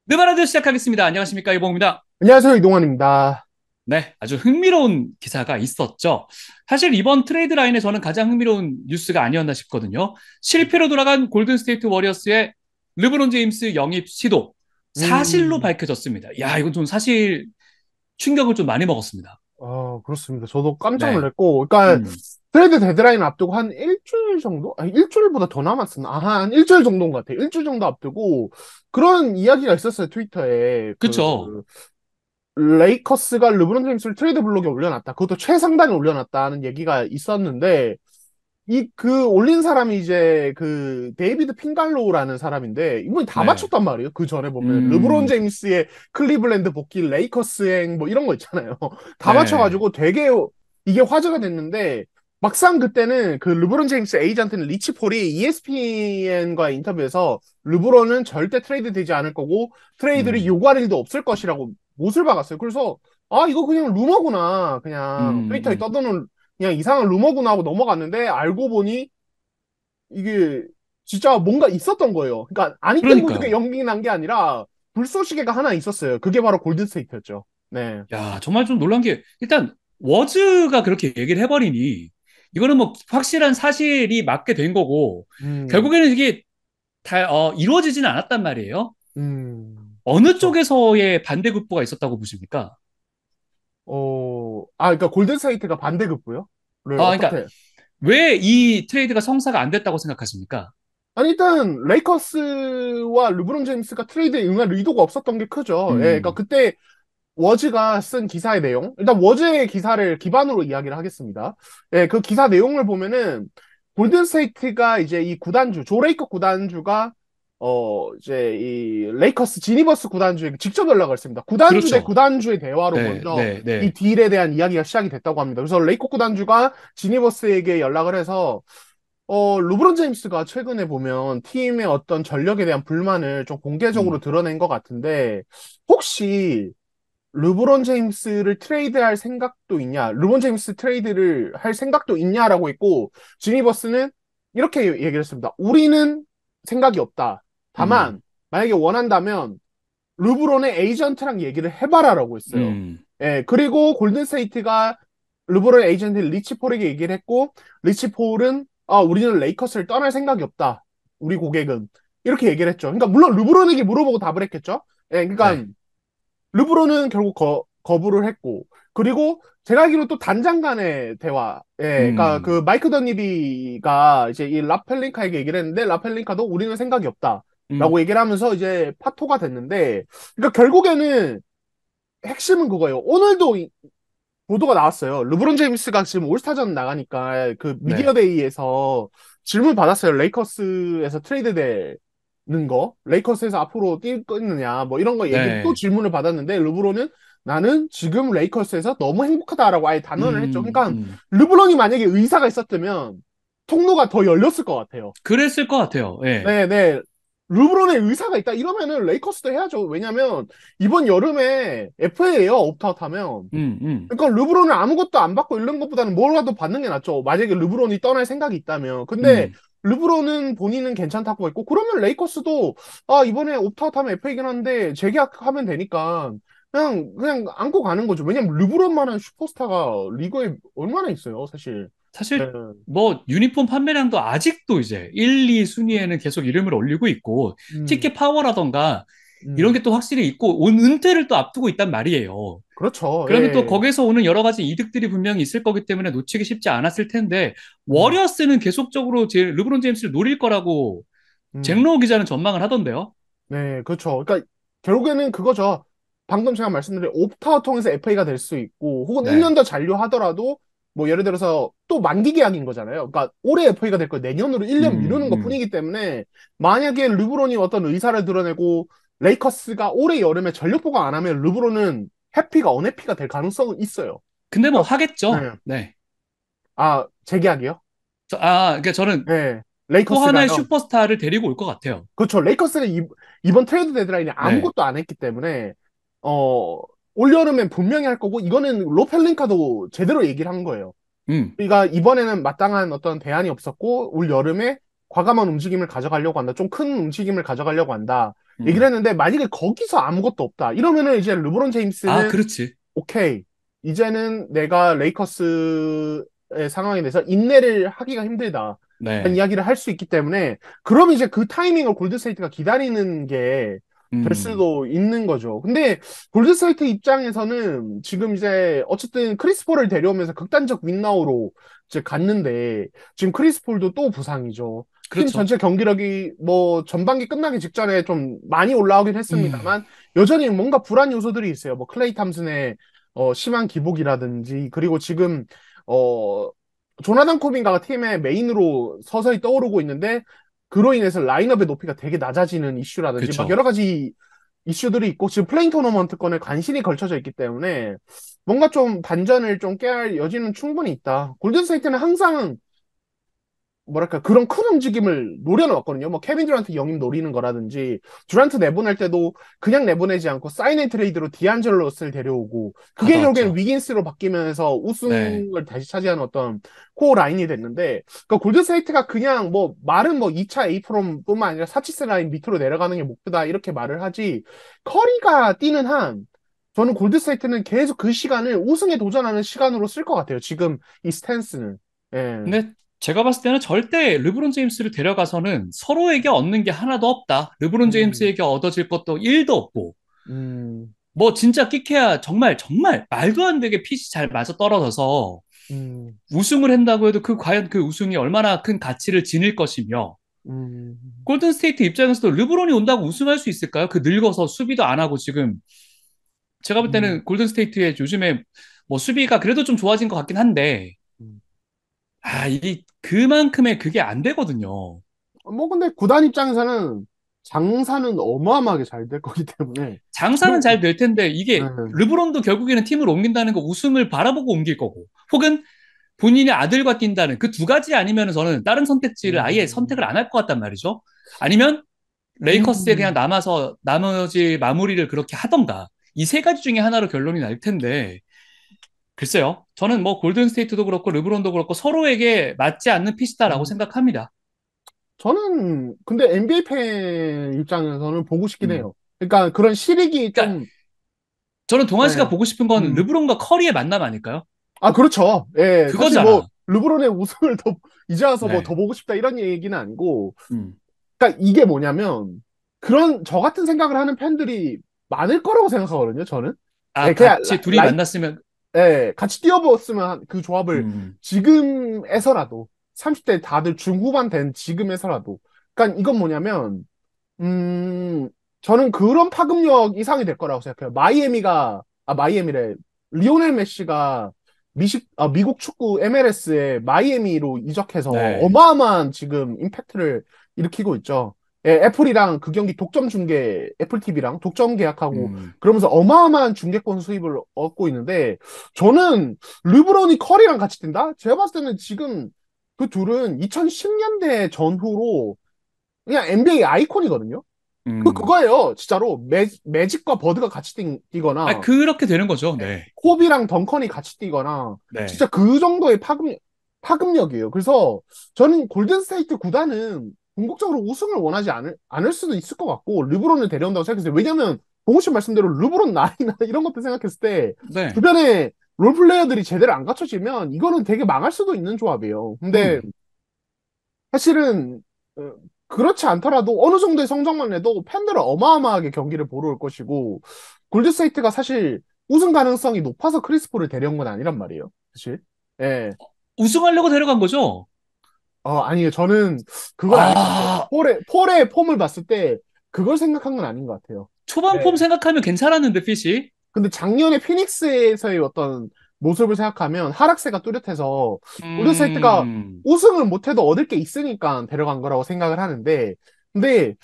네, 말아드 시작하겠습니다. 안녕하십니까, 이봉입니다. 안녕하세요, 이동환입니다. 네, 아주 흥미로운 기사가 있었죠. 사실 이번 트레이드 라인에 저는 가장 흥미로운 뉴스가 아니었나 싶거든요. 실패로 돌아간 골든 스테이트 워리어스의 르브론 제임스 영입 시도 사실로 음, 밝혀졌습니다. 야, 이건 좀 사실 충격을 좀 많이 먹었습니다. 그렇습니다. 저도 깜짝 네, 놀랐고, 그러니까 음, 트레이드 데드라인 앞두고 한 일주일 정도? 아니, 일주일보다 더 남았었나? 한 일주일 정도인 것 같아요. 일주일 정도 앞두고 그런 이야기가 있었어요, 트위터에. 그쵸. 레이커스가 르브론 제임스를 트레이드 블록에 올려놨다. 그것도 최상단에 올려놨다는 얘기가 있었는데, 올린 사람이 이제 데이비드 핑갈로우라는 사람인데, 이분이 다 네, 맞췄단 말이에요. 그 전에 보면. 르브론 음, 제임스의 클리블랜드 복귀, 레이커스행, 뭐 이런 거 있잖아요. 다 네, 맞춰가지고 되게 이게 화제가 됐는데, 막상 그때는 그 르브론 제임스 에이전트는 리치 폴이 ESPN과 인터뷰에서 르브론은 절대 트레이드 되지 않을 거고, 트레이드를 음, 요구할 일도 없을 것이라고 못을 박았어요. 그래서, 아, 이거 그냥 루머구나. 그냥 음, 트위터에 음. 떠도는 그냥 이상한 루머구나 하고 넘어갔는데 알고 보니 이게 진짜 뭔가 있었던 거예요. 그러니까 안 있던 분들이 그러니까요. 연기 난 게 아니라 불쏘시개가 하나 있었어요. 그게 바로 골든스테이트였죠. 네. 야, 정말 좀 놀란 게, 일단, 워즈가 그렇게 얘기를 해버리니, 이거는 뭐, 확실한 사실이 맞게 된 거고, 음, 결국에는 이게 이루어지지는 않았단 말이에요. 어느 그쵸. 쪽에서의 반대급부가 있었다고 보십니까? 그러니까 골든스테이트가 반대급부요? 를 그러니까, 어떻게? 왜 이 트레이드가 성사가 안 됐다고 생각하십니까? 아니, 일단, 레이커스와 르브론 제임스가 트레이드에 응할 의도가 없었던 게 크죠. 예, 그러니까 음, 그때 워즈가 쓴 기사의 내용. 일단 워즈의 기사를 기반으로 이야기를 하겠습니다. 예, 그 기사 내용을 보면은 골든스테이트가 이제 이 구단주, 조 레이커 구단주가 이제 이 레이커스 지니버스 구단주에게 직접 연락을 했습니다. 구단주 대 그렇죠. 구단주의 대화로 네, 먼저 네, 이 네. 딜에 대한 이야기가 시작이 됐다고 합니다. 그래서 레이커 구단주가 지니버스에게 연락을 해서 르브론 제임스가 최근에 보면 팀의 어떤 전력에 대한 불만을 좀 공개적으로 음, 드러낸 것 같은데 혹시 르브론 제임스를 트레이드할 생각도 있냐? 르브론 제임스 트레이드를 할 생각도 있냐라고 했고, 지니버스는 이렇게 얘기를 했습니다. 우리는 생각이 없다. 음, 다만, 만약에 원한다면, 르브론의 에이전트랑 얘기를 해봐라라고 했어요. 음, 예, 그리고 골든스테이트가 르브론 에이전트 리치 폴에게 얘기를 했고, 리치 폴은, 우리는 레이커스를 떠날 생각이 없다. 우리 고객은. 이렇게 얘기를 했죠. 그러니까, 물론 르브론에게 물어보고 답을 했겠죠? 예, 그러니까, 네. 르브론은 결국 거부를 했고, 그리고 제가 알기로 또 단장 간의 대화, 예, 그러니까 음, 그 마이크 더니비가 이제 이 라펠링카에게 얘기를 했는데, 라펠링카도 우리는 생각이 없다. 음, 라고 얘기를 하면서 이제 파토가 됐는데, 그러니까 결국에는 핵심은 그거예요. 오늘도 보도가 나왔어요. 르브론 제임스가 지금 올스타전 나가니까 그 미디어 네. 데이에서 질문 받았어요. 레이커스에서 트레이드 되는 거, 레이커스에서 앞으로 뛸 거느냐, 뭐 이런 거 얘기 또 네. 질문을 받았는데 르브론은 나는 지금 레이커스에서 너무 행복하다라고 아예 단언을 했죠. 음, 그러니까 음. 르브론이 만약에 의사가 있었다면 통로가 더 열렸을 것 같아요. 그랬을 것 같아요. 예. 네, 네. 르브론의 의사가 있다. 이러면은 레이커스도 해야죠. 왜냐면 이번 여름에 FA예요. 옵트아웃 하면. 음, 음, 그러니까 르브론을 아무것도 안 받고 이런 것보다는 뭐라도 받는 게 낫죠. 만약에 르브론이 떠날 생각이 있다면. 근데 음. 르브론은 본인은 괜찮다고 했고, 그러면 레이커스도, 이번에 옵트아웃 하면 FA이긴 한데, 재계약하면 되니까, 그냥 안고 가는 거죠. 왜냐면 르브론만한 슈퍼스타가 리그에 얼마나 있어요, 사실. 네. 사실 뭐 유니폼 판매량도 아직도 이제 1, 2 순위에는 계속 이름을 올리고 있고 음, 티켓 파워라던가 이런 음. 게 또 확실히 있고 온 은퇴를 또 앞두고 있단 말이에요. 그렇죠. 그러면 또 예. 거기서 오는 여러 가지 이득들이 분명히 있을 거기 때문에 놓치기 쉽지 않았을 텐데 음, 워리어스는 계속적으로 르브론 제임스를 노릴 거라고 음. 잭로우 기자는 전망을 하던데요. 네, 그렇죠. 그러니까 결국에는 그거죠. 방금 제가 말씀드린 옵타웃 통해서 FA가 될 수 있고, 혹은 네. 1년 더 잔류하더라도, 뭐 예를 들어서 또 만기 계약인 거잖아요. 그러니까 올해 FA가 될 거 내년으로 1년 음, 미루는 것 음. 뿐이기 때문에, 만약에 르브론이 어떤 의사를 드러내고, 레이커스가 올해 여름에 전력 보강 안 하면 르브론은 해피가 언해피가 될 가능성은 있어요. 근데 뭐 그러니까, 하겠죠. 네. 네. 재계약이요? 그러니까 저는 네. 또 하나의 레이커스가요. 슈퍼스타를 데리고 올 것 같아요. 그렇죠. 레이커스가 이번 트레이드 데드라인에 네. 아무것도 안 했기 때문에 어, 올여름엔 분명히 할 거고 이거는 로펠링카도 제대로 얘기를 한 거예요. 음, 그러니까 이번에는 마땅한 어떤 대안이 없었고 올 여름에 과감한 움직임을 가져가려고 한다. 좀 큰 움직임을 가져가려고 한다. 얘기를 음. 했는데 만약에 거기서 아무것도 없다. 이러면은 이제 르브론 아, 제임스는 그렇지. 오케이. 이제는 내가 레이커스의 상황에 대해서 인내를 하기가 힘들다. 라는 네. 이야기를 할 수 있기 때문에 그럼 이제 그 타이밍을 골드스테이트가 기다리는 게 될 음. 수도 있는 거죠. 근데 골드스테이트 입장에서는 지금 이제 어쨌든 크리스 폴을 데려오면서 극단적 윈나우로 이제 갔는데 지금 크리스 폴도 또 부상이죠. 팀 그렇죠. 전체 경기력이 뭐 전반기 끝나기 직전에 좀 많이 올라오긴 음. 했습니다만 여전히 뭔가 불안 요소들이 있어요. 뭐 클레이 탐슨의 심한 기복이라든지 그리고 지금 어 조나단 코빈가가 팀의 메인으로 서서히 떠오르고 있는데 그로 인해서 라인업의 높이가 되게 낮아지는 이슈라든지 막 그렇죠. 여러 가지 이슈들이 있고 지금 플레잉 토너먼트권에 간신히 걸쳐져 있기 때문에 뭔가 좀 반전을 좀 깨할 여지는 충분히 있다. 골든스테이트는 항상 뭐랄까 그런 큰 움직임을 노려놓았거든요. 뭐 케빈 듀란트 영입 노리는 거라든지 듀란트 내보낼 때도 그냥 내보내지 않고 사인앤트레이드로 디안젤로 러스를 데려오고 그게 결국엔 가져왔죠. 위긴스로 바뀌면서 네. 우승을 다시 차지하는 어떤 코어 라인이 됐는데 그러니까 골든스테이트가 그냥 뭐 말은 뭐 2차 에이프롬뿐만 아니라 사치스 라인 밑으로 내려가는 게 목표다 이렇게 말을 하지 커리가 뛰는 한 저는 골든스테이트는 계속 그 시간을 우승에 도전하는 시간으로 쓸 것 같아요. 지금 이 스탠스는. 예. 근데 제가 봤을 때는 절대 르브론 제임스를 데려가서는 서로에게 얻는 게 하나도 없다. 르브론 음. 제임스에게 얻어질 것도 1도 없고, 음. 뭐 진짜 끽해야 정말 정말 말도 안 되게 핏이 잘 맞아 떨어져서 음. 우승을 한다고 해도 그 과연 그 우승이 얼마나 큰 가치를 지닐 것이며 음. 골든 스테이트 입장에서도 르브론이 온다고 우승할 수 있을까요? 그 늙어서 수비도 안 하고 지금 제가 볼 음. 때는 골든 스테이트의 요즘에 뭐 수비가 그래도 좀 좋아진 것 같긴 한데 음. 이게 그만큼의 그게 안 되거든요. 뭐 근데 구단 입장에서는 장사는 어마어마하게 잘 될 거기 때문에 장사는 루, 잘 될 텐데 이게 네. 르브론도 결국에는 팀을 옮긴다는 거 우승을 바라보고 옮길 거고 혹은 본인의 아들과 뛴다는 그 두 가지 아니면 저는 다른 선택지를 아예 선택을 음. 안 할 것 같단 말이죠. 아니면 레이커스에 그냥 음. 남아서 나머지 마무리를 그렇게 하던가 이 세 가지 중에 하나로 결론이 날 텐데 글쎄요. 저는 뭐 골든 스테이트도 그렇고 르브론도 그렇고 서로에게 맞지 않는 핏이다라고 음. 생각합니다. 저는 근데 NBA 팬 입장에서는 보고 싶긴 음. 해요. 그러니까 그런 실익이 그러니까 좀 저는 동환 씨가 네. 보고 싶은 건 음. 르브론과 커리의 만남 아닐까요? 아, 그렇죠. 예. 사실 뭐 그거잖아. 르브론의 우승을 더 이제 와서 뭐 더 네. 보고 싶다 이런 얘기는 아니고 음. 그러니까 이게 뭐냐면 그런 저 같은 생각을 하는 팬들이 많을 거라고 생각하거든요, 저는. 예, 그냥 같이 둘이 만났으면 예, 같이 뛰어보았으면 그 조합을 음. 지금에서라도 30대 다들 중후반 된 지금에서라도 그러니까 이건 뭐냐면 음, 저는 그런 파급력 이상이 될 거라고 생각해요. 마이애미래. 리오넬 메시가 미국 축구 MLS에 마이애미로 이적해서 네. 어마어마한 지금 임팩트를 일으키고 있죠. 예, 애플이랑 그 경기 독점 중계, 애플 TV랑 독점 계약하고 음. 그러면서 어마어마한 중계권 수입을 얻고 있는데 저는 르브론이 커리랑 같이 뛴다? 제가 봤을 때는 지금 그 둘은 2010년대 전후로 그냥 NBA 아이콘이거든요. 음. 그거예요. 진짜로. 매직과 버드가 같이 뛰거나, 그렇게 되는 거죠. 네. 코비랑 덩컨이 같이 뛰거나, 네. 진짜 그 정도의 파급력이에요. 그래서 저는 골든스테이트 구단은 궁극적으로 우승을 원하지 않을 수도 있을 것 같고, 르브론을 데려온다고 생각했어요. 왜냐면, 보고씨 말씀대로 르브론 나이나 이런 것들 생각했을 때, 네. 주변에 롤플레이어들이 제대로 안 갖춰지면, 이거는 되게 망할 수도 있는 조합이에요. 근데, 음. 사실은 그렇지 않더라도 어느 정도의 성적만 내도 팬들은 어마어마하게 경기를 보러 올 것이고 골드스테이트가 사실 우승 가능성이 높아서 크리스폴을 데려온 건 아니란 말이에요. 사실. 예. 우승하려고 데려간 거죠. 아니에요. 저는 그건 아닌 것 같아요. 아, 폴의 폼을 봤을 때 그걸 생각한 건 아닌 것 같아요. 초반 폼 예. 생각하면 괜찮았는데, 핏이. 근데 작년에 피닉스에서의 어떤 모습을 생각하면 하락세가 뚜렷해서 골든스테이트가 음. 우승을 못해도 얻을 게 있으니까 데려간 거라고 생각을 하는데 근데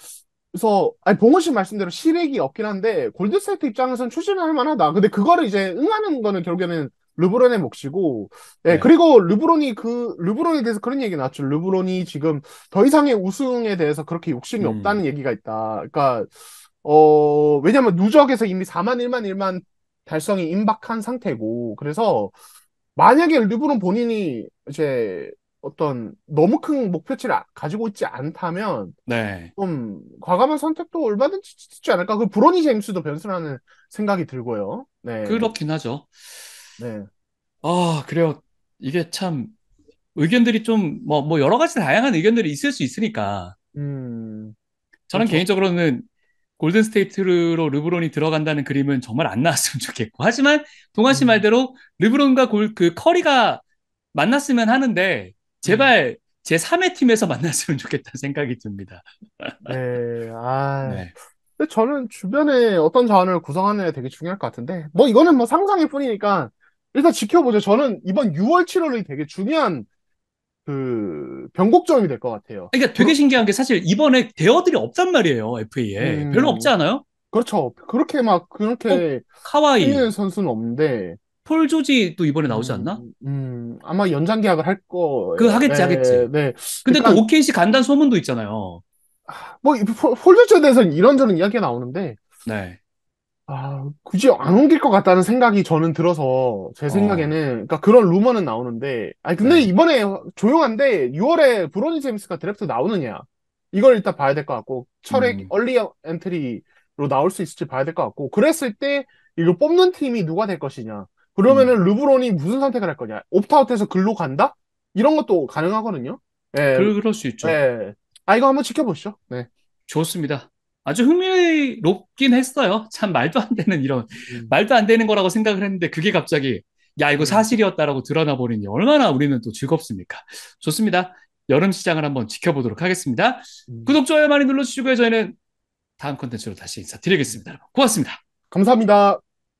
그래서 아니 봉호 씨 말씀대로 실익이 없긴 한데 골든스테이트 입장에서는 추진할 만하다. 근데 그거를 이제 응하는 거는 결국에는 르브론의 몫이고, 예, 네. 그리고 르브론에 대해서 그런 얘기 나왔죠. 르브론이 지금 더 이상의 우승에 대해서 그렇게 욕심이 음. 없다는 얘기가 있다. 그러니까, 왜냐면 누적에서 이미 4만 1만 1만 달성이 임박한 상태고, 그래서 만약에 르브론 본인이 이제 어떤 너무 큰 목표치를 가지고 있지 않다면 네. 좀 과감한 선택도 얼마든지 있지 않을까. 그 브로니 제임스도 변수라는 생각이 들고요. 네, 그렇긴 하죠. 네, 아, 그래요. 이게 참 의견들이 좀 뭐 여러 가지 다양한 의견들이 있을 수 있으니까 저는 그렇죠. 개인적으로는 골든 스테이트로 르브론이 들어간다는 그림은 정말 안 나왔으면 좋겠고 하지만 동아 씨 음, 말대로 르브론과 그 커리가 만났으면 하는데 음, 제발 제 3의 팀에서 만났으면 좋겠다는 생각이 듭니다. 네, 아. 네. 근데 저는 주변에 어떤 자원을 구성하는 게 되게 중요할 것 같은데, 뭐 이거는 뭐 상상일 뿐이니까 일단 지켜보죠. 저는 이번 6월 7월이 되게 중요한 그 변곡점이 될 것 같아요. 그러니까 되게 신기한 게 사실 이번에 대어들이 없단 말이에요, FA에. 별로 음, 없지 않아요? 그렇죠. 그렇게 막 어, 그렇게 카와이, 뛰는 선수는 없는데, 폴 조지도 이번에 나오지 않나? 아마 연장 계약을 할 그 거예요. 하겠지, 네, 하겠지. 네. 근데 또 그러니까 OKC 간다는 소문도 있잖아요. 뭐 폴저에 대해서는 이런저런 이야기가 나오는데, 네. 굳이 안 옮길 것 같다는 생각이 저는 들어서, 제 생각에는, 어, 그러니까 그런 루머는 나오는데, 아니, 근데 네. 이번에 조용한데, 6월에 브로니 제임스가 드래프트 나오느냐, 이걸 일단 봐야 될 것 같고, 철의 음, 얼리 엔트리로 나올 수 있을지 봐야 될 것 같고, 그랬을 때, 이거 뽑는 팀이 누가 될 것이냐, 음. 그러면은 르브론이 무슨 선택을 할 거냐, 옵트아웃해서 글로 간다? 이런 것도 가능하거든요. 예, 그럴 수 있죠. 예. 이거 한번 지켜보시죠. 네. 좋습니다. 아주 흥미롭긴 했어요. 참 말도 안 되는 이런, 음, 말도 안 되는 거라고 생각을 했는데 그게 갑자기, 야, 이거 음, 사실이었다라고 드러나 버리니 얼마나 우리는 또 즐겁습니까? 좋습니다. 여름 시장을 한번 지켜보도록 하겠습니다. 음. 구독, 좋아요 많이 눌러주시고요. 저희는 다음 컨텐츠로 다시 인사드리겠습니다. 여러분. 고맙습니다. 감사합니다.